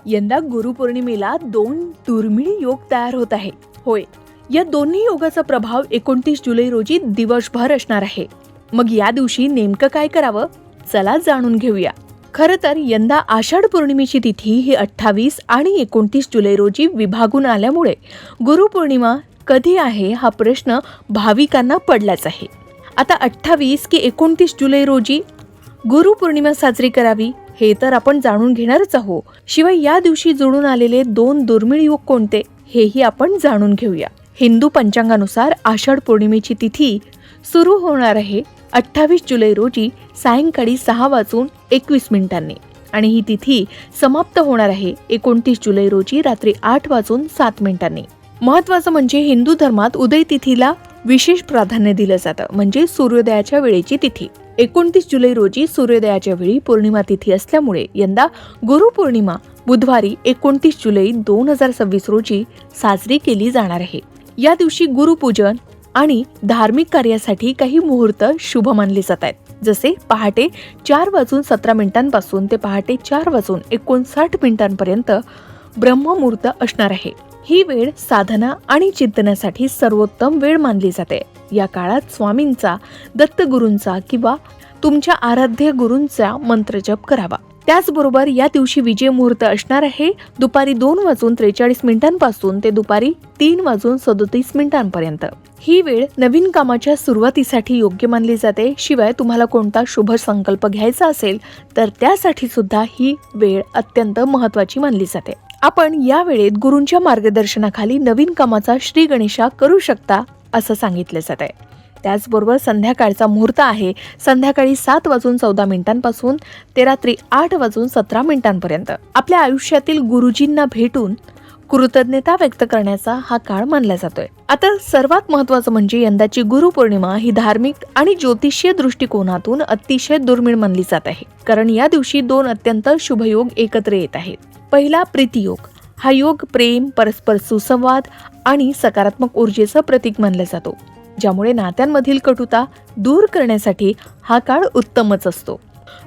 यंदा गुरुपौर्णिमेला 2 दुर्मिळ योग तयार होत आहे. होय, या दोन्ही योगाचा प्रभाव 29 जुलै रोजी दिवसभर असणार आहे. मग या दिवशी नेमकं काय करावं, चला जाणून घेऊया. खरं तर यंदा आषाढ पौर्णिमेची तिथी ही 28 आणि 29 जुलै रोजी विभागून आल्यामुळे गुरुपौर्णिमा कधी आहे हा प्रश्न भाविकांना पडलाच आहे. आता 28 की 29 जुलै रोजी गुरुपौर्णिमा साजरी करावी हे तर आपण जाणून घेणारच आहोत. शिवाय या दिवशी जुळून आलेले 2 दुर्मिळ योग कोणते हेही आपण जाणून घेऊया. हिंदू पंचांगानुसार आषाढ पौर्णिमेची तिथी सुरू होणार आहे 28 जुलै रोजी सायंकाळी 6:21 आणि ही तिथी समाप्त होणार आहे 29 जुलै रोजी रात्री 8:07. महत्वाचं म्हणजे हिंदू धर्मात उदय तिथीला विशेष प्राधान्य दिलं जातं, म्हणजे सूर्योदयाच्या वेळेची तिथी. 29 जुलै रोजी सूर्योदयाच्या वेळी पौर्णिमा तिथी असल्यामुळे यंदा गुरुपौर्णिमा बुधवारी 29 जुलै 2026 रोजी साजरी केली जाणार आहे. या दिवशी गुरुपूजन आणि धार्मिक कार्यासाठी काही मुहूर्त शुभ मानले जात आहेत. जसे पहाटे 4:17 पासून ते पहाटे 4:59 ब्रह्ममुहूर्त असणार आहे. ही वेळ साधना आणि चिंतनासाठी सर्वोत्तम वेळ मानली जाते. या काळात स्वामींचा, दत्तगुरूंचा किंवा तुमच्या आराध्य गुरूंचा मंत्रजप करावा. त्याचबरोबर या दिवशी विजय मुहूर्त असणार आहे दुपारी 2:43 पासून ते दुपारी 3:37 ही वेळ नवीन कामाच्या सुरुवातीसाठी योग्य मानली जाते. शिवाय तुम्हाला कोणता शुभ संकल्प घ्यायचा असेल तर त्यासाठी सुद्धा ही वेळ अत्यंत महत्वाची मानली जाते. आपण या वेळेत गुरूंच्या मार्गदर्शनाखाली नवीन कामाचा श्री गणेशा करू शकता असं सांगितलं जात आहे. त्याचबरोबर संध्याकाळचा मुहूर्त आहे संध्याकाळी 7:14 पासून ते रात्री 8:17 आपल्या आयुष्यातील गुरुजींना भेटून कृतज्ञता व्यक्त करण्याचा हा काळ मानला जातोय. आता सर्वात महत्वाचं म्हणजे यंदाची गुरुपौर्णिमा ही धार्मिक आणि ज्योतिषीय दृष्टिकोनातून अतिशय दुर्मिळ मानली जात आहे. कारण या दिवशी 2 अत्यंत शुभयोग एकत्र येत आहेत. पहिला प्रीतियोग. हा योग प्रेम, परस्पर सुसंवाद आणि सकारात्मक ऊर्जेचं प्रतीक मानला जातो, ज्यामुळे नात्यांमधील कटुता दूर करण्यासाठी हा काळ उत्तमच असतो.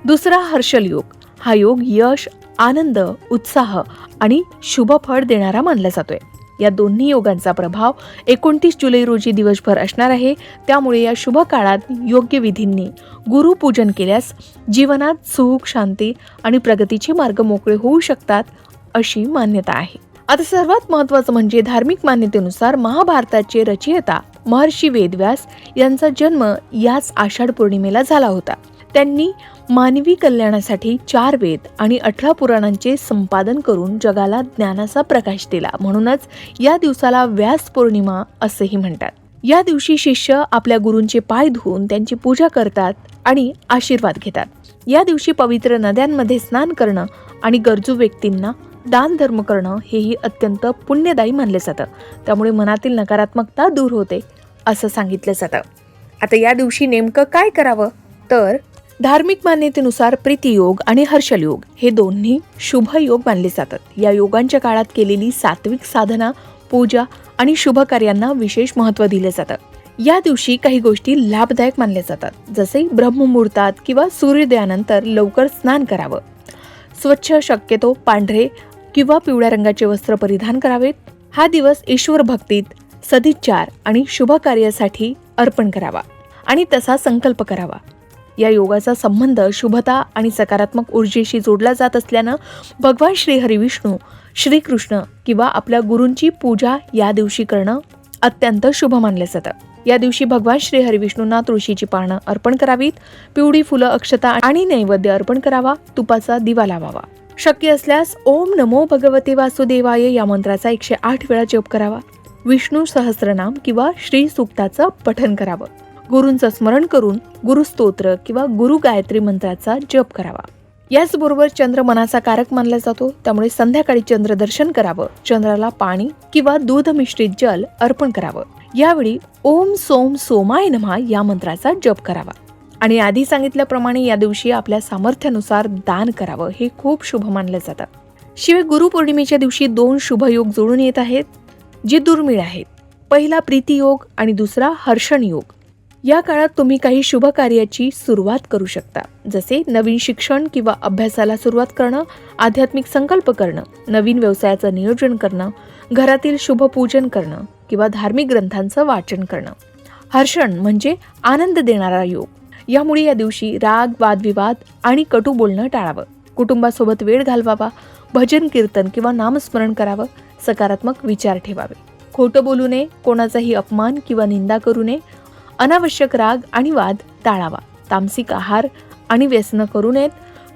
दुसरा हर्षल योग. हा योग यश, आनंद, उत्साह आणि शुभ फळ देणारा मानला जातोय. या दोन्ही योगांचा प्रभाव 29 जुलै रोजी दिवसभर असणार आहे. त्यामुळे या शुभ काळात योग्य विधींनी गुरुपूजन केल्यास जीवनात सुख, शांती आणि प्रगतीचे मार्ग मोकळे होऊ शकतात अशी मान्यता आहे. आता सर्वात महत्वाचं म्हणजे धार्मिक मान्यतेनुसार महाभारताचे रचयिता महर्षी वेदव्यास यांचा जन्म याच आषाढ पौर्णिमेला झाला होता. त्यांनी मानवी कल्याणासाठी 4 वेद आणि 18 पुराणांचे संपादन करून जगाला ज्ञानाचा प्रकाश दिला. म्हणूनच या दिवसाला व्यास पौर्णिमा असेही म्हणतात. या दिवशी शिष्य आपल्या गुरूंचे पाय धुवून त्यांची पूजा करतात आणि आशीर्वाद घेतात. या दिवशी पवित्र नद्यांमध्ये स्नान करणं आणि गरजू व्यक्तींना दान धर्म करणं हेही अत्यंत पुण्यदायी मानले जातं. त्यामुळे मनातील नकारात्मकता दूर होते असं सांगितलं जातं. आता या दिवशी नेमकं काय करावं, तर धार्मिक मान्यतेनुसार प्रीतियोग आणि हर्षल योग हे दोन्ही शुभ योग मानले जातात. या योगांच्या काळात केलेली सात्विक साधना, पूजा आणि शुभ कार्यांना विशेष महत्त्व दिले जातं. या दिवशी काही गोष्टी लाभदायक मानल्या जातात. जसे ब्रह्ममुहूर्तात किंवा सूर्योदयानंतर लवकर स्नान करावं. स्वच्छ, शक्यतो पांढरे किंवा पिवळ्या रंगाचे वस्त्र परिधान करावेत. हा दिवस ईश्वर भक्तीत, सदिच्छार आणि शुभ कार्यासाठी अर्पण करावा आणि तसा संकल्प करावा. या योगाचा संबंध शुभता आणि सकारात्मक ऊर्जेशी जोडला जात असल्यानं भगवान श्री हरिविष्णू, श्रीकृष्ण किंवा आपल्या गुरूंची पूजा या दिवशी करणं अत्यंत शुभ मानलं जातं. या दिवशी भगवान श्री हरिविष्णूंना तुळशीची पानं अर्पण करावीत. पिवळी फुलं, अक्षता आणि नैवेद्य अर्पण करावा. तुपाचा दिवा लावावा. शक्य असल्यास ओम नमो भगवते वासुदेवाय या मंत्राचा 108 वेळा जप करावा. विष्णू सहस्रनाम किंवा श्री सूक्ताचं पठण करावं. गुरूंचं स्मरण करून गुरुस्तोत्र किंवा गुरु गायत्री मंत्राचा जप करावा. याचबरोबर चंद्र मनाचा कारक मानला जातो, त्यामुळे संध्याकाळी चंद्रदर्शन करावं. चंद्राला पाणी किंवा दूध मिश्रित जल अर्पण करावं. यावेळी ओम सोम सोमाय नमः या मंत्राचा जप करावा. आणि आधी सांगितल्याप्रमाणे या दिवशी आपल्या सामर्थ्यानुसार दान करावं, हे खूप शुभ मानलं जातं. शिवाय गुरुपौर्णिमेच्या दिवशी 2 शुभयोग जोडून येत आहेत जे दुर्मिळ आहेत. पहिला प्रीतियोग आणि दुसरा हर्षण योग. या काळात तुम्ही काही शुभ कार्याची सुरुवात करू शकता, जसे नवीन शिक्षण किंवा अभ्यासाला सुरुवात करणं, आध्यात्मिक संकल्प करणं, नवीन व्यवसायाचं नियोजन करणं, घरातील शुभ पूजन करणं किंवा धार्मिक ग्रंथांचं वाचन करणं. हर्षण म्हणजे आनंद देणारा योग. यामुळे या दिवशी राग, वादविवाद आणि कटू बोलणं टाळावं. कुटुंबासोबत वेळ घालवावा, भजन कीर्तन किंवा नामस्मरण करावं, सकारात्मक विचार ठेवावे. खोटं बोलू नये, कोणाचाही अपमान किंवा निंदा करू नये, अनावश्यक राग आणि वाद टाळावा. तामसिक आहार आणि व्यसनं करू नयेत.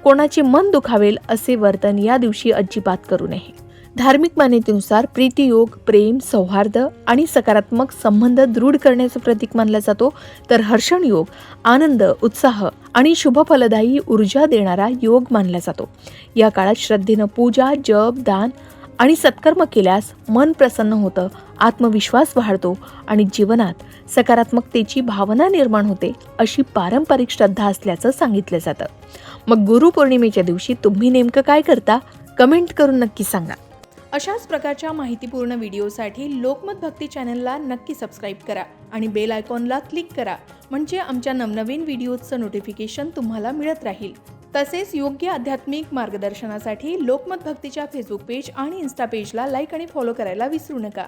कोणाचे मन दुखावेल असे वर्तन या दिवशी अजिबात करू नये. धार्मिक मान्यतेनुसार प्रीतियोग प्रेम, सौहार्द आणि सकारात्मक संबंध दृढ करण्याचं प्रतीक मानला जातो, तर हर्षण योग आनंद, उत्साह आणि शुभ फलदायी ऊर्जा देणारा योग मानला जातो. या काळात श्रद्धेनं पूजा, जप, दान आणि सत्कर्म केल्यास मन प्रसन्न होतं, आत्मविश्वास वाढतो आणि जीवनात सकारात्मकतेची भावना निर्माण होते, अशी पारंपरिक श्रद्धा असल्याचं सांगितलं जातं. मग गुरुपौर्णिमेच्या दिवशी तुम्ही नेमकं काय करता? कमेंट करून नक्की सांगा. अशाच प्रकारच्या माहितीपूर्ण व्हिडिओसाठी लोकमत भक्ती चॅनलला नक्की सबस्क्राईब करा आणि बेल आयकॉनला क्लिक करा, म्हणजे आमच्या नवनवीन व्हिडिओचं नोटिफिकेशन तुम्हाला मिळत राहील. तसेच योग्य आध्यात्मिक मार्गदर्शनासाठी लोकमत भक्तीच्या फेसबुक पेज आणि इन्स्टा पेजला लाईक आणि फॉलो करायला विसरू नका.